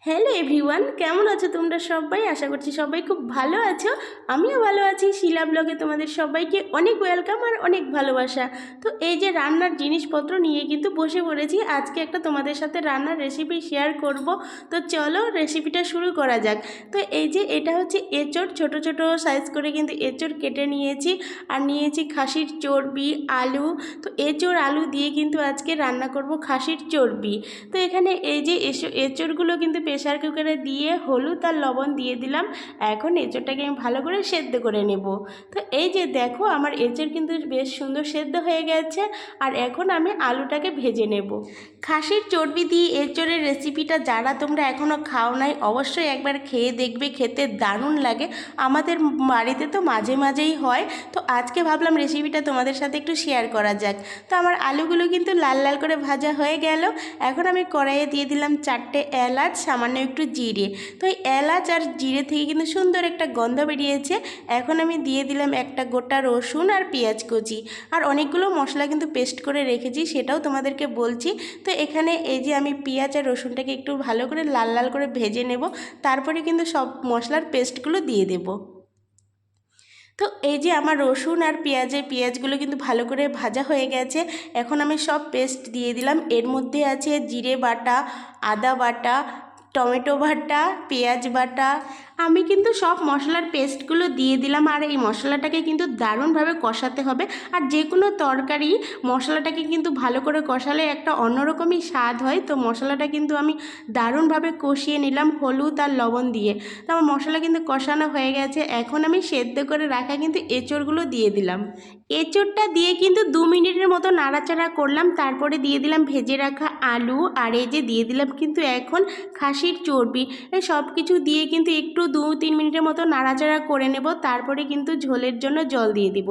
Hello everyone, কেমন আছো তোমরা সবাই? আশা করছি সবাই খুব ভালো আছো। আমিও ভালো আছি। শিলা ব্লগে তোমাদের সবাইকে অনেক ওয়েলকাম আর অনেক ভালোবাসা। তো এই যে রান্নার জিনিসপত্র নিয়ে কিন্তু বসে পড়েছি। আজকে একটা তোমাদের সাথে রান্নার রেসিপি শেয়ার করব। তো চলো রেসিপিটা শুরু করা যাক। তো এই যে এটা হচ্ছে এঁচড়, ছোট ছোট সাইজ করে কিন্তু এঁচড় কেটে নিয়েছি। আর নিয়েছি খাসির চর্বি, আলু। তো এঁচড় আলু দিয়ে কিন্তু আজকে রান্না করব খাসির চর্বি। তো এখানে এই যে এঁচড়গুলো কিন্তু প্রেসার কুকারে দিয়ে হলুদ আর লবণ দিয়ে দিলাম। এখন এঁচড়টাকে আমি ভালো করে সেদ্ধ করে নেব। তো এই যে দেখো আমার এঁচড় কিন্তু বেশ সুন্দর সেদ্ধ হয়ে গেছে। আর এখন আমি আলুটাকে ভেজে নেব। খাসির চর্বি দিয়ে এঁচড়ের রেসিপিটা যারা তোমরা এখনও খাও নাই অবশ্যই একবার খেয়ে দেখবে, খেতে দারুণ লাগে। আমাদের বাড়িতে তো মাঝে মাঝেই হয়। তো আজকে ভাবলাম রেসিপিটা তোমাদের সাথে একটু শেয়ার করা যাক। তো আমার আলুগুলো কিন্তু লাল লাল করে ভাজা হয়ে গেল। এখন আমি কড়াইয়ে দিয়ে দিলাম 4টে এলাচ, সামান্য একটু জিরে। তো এই এলাচ আর জিরে থেকে কিন্তু সুন্দর একটা গন্ধ বেরিয়েছে। এখন আমি দিয়ে দিলাম একটা গোটা রসুন আর পেঁয়াজ কুচি। আর অনেকগুলো মশলা কিন্তু পেস্ট করে রেখেছি, সেটাও তোমাদেরকে বলছি। তো এখানে এই যে আমি পেঁয়াজ আর রসুনটাকে একটু ভালো করে লাল লাল করে ভেজে নেব। তারপরে কিন্তু সব মশলার পেস্টগুলো দিয়ে দেব। তো এই যে আমার রসুন আর পেঁয়াজগুলো কিন্তু ভালো করে ভাজা হয়ে গেছে। এখন আমি সব পেস্ট দিয়ে দিলাম। এর মধ্যে আছে জিরে বাটা, আদা বাটা, টমেটো বাটা, পেঁয়াজ বাটা। আমি কিন্তু সব মশলার পেস্টগুলো দিয়ে দিলাম। আর এই মশলাটাকে কিন্তু দারুণভাবে কষাতে হবে। আর যে কোনো তরকারি মশলাটাকে কিন্তু ভালো করে কষালে একটা অন্যরকমই স্বাদ হয়। তো মশলাটা কিন্তু আমি দারুণভাবে কষিয়ে নিলাম হলুদ আর লবণ দিয়ে। তো আমার মশলা কিন্তু কষানো হয়ে গেছে। এখন আমি সেদ্ধ করে রাখা কিন্তু এঁচড়গুলো দিয়ে দিলাম। এঁচড়টা দিয়ে কিন্তু 2 মিনিটের মতো নাড়াচাড়া করলাম। তারপরে দিয়ে দিলাম ভেজে রাখা আলু। আর এই যে দিয়ে দিলাম কিন্তু এখন খাসির চর্বি। এই সব কিছু দিয়ে কিন্তু একটু 2-3 মিনিটের মতো নাড়াচাড়া করে নেব। তারপরে কিন্তু ঝোলের জন্য জল দিয়ে দিব।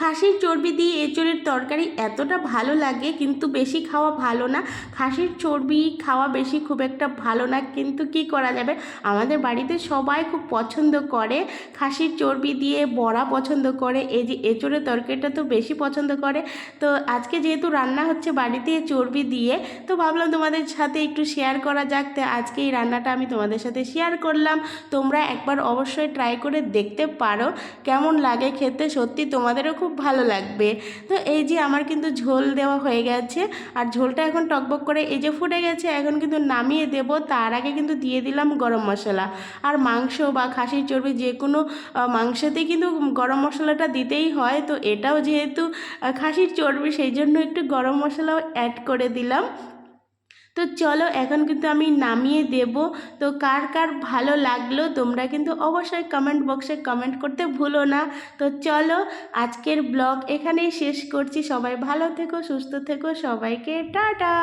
খাসির চর্বি দিয়ে এঁচড়ের তরকারি এতটা ভালো লাগে, কিন্তু বেশি খাওয়া ভালো না। খাসির চর্বি খাওয়া বেশি খুব একটা ভালো না, কিন্তু কি করা যাবে, আমাদের বাড়িতে সবাই খুব পছন্দ করে। খাসির চর্বি দিয়ে বড়া পছন্দ করে, এই যে এঁচড়ের তরকারিটা তো বেশি পছন্দ করে। তো আজকে যেহেতু রান্না হচ্ছে বাড়িতে চর্বি দিয়ে, তো ভাবলাম তোমাদের সাথে একটু শেয়ার করা যাক। তো আজকে এই রান্নাটা আমি তোমাদের সাথে শেয়ার করলাম। তোমরা একবার অবশ্যই ট্রাই করে দেখতে পারো কেমন লাগে খেতে, সত্যি তোমাদেরও খুব ভালো লাগবে। তো এই যে আমার কিন্তু ঝোল দেওয়া হয়ে গেছে। আর ঝোলটা এখন টকবক করে এই যে ফুটে গেছে। এখন কিন্তু নামিয়ে দেব। তার আগে কিন্তু দিয়ে দিলাম গরম মশলা। আর মাংস বা খাসির চর্বি যে কোনো মাংসতেই কিন্তু গরম মশলাটা দিতেই হয়। তো এটাও যেহেতু খাসির চর্বি, সেই জন্য একটু গরম মশলাও অ্যাড করে দিলাম। তো চলো এখন কিন্তু আমি নামিয়ে দেব। তো কার কার ভালো লাগলো তোমরা কিন্তু অবশ্যই কমেন্ট বক্সে কমেন্ট করতে ভুলো না। তো চলো আজকের ব্লগ এখানেই শেষ করছি। সবাই ভালো থেকো, সুস্থ থেকো, সবাইকে টাটা।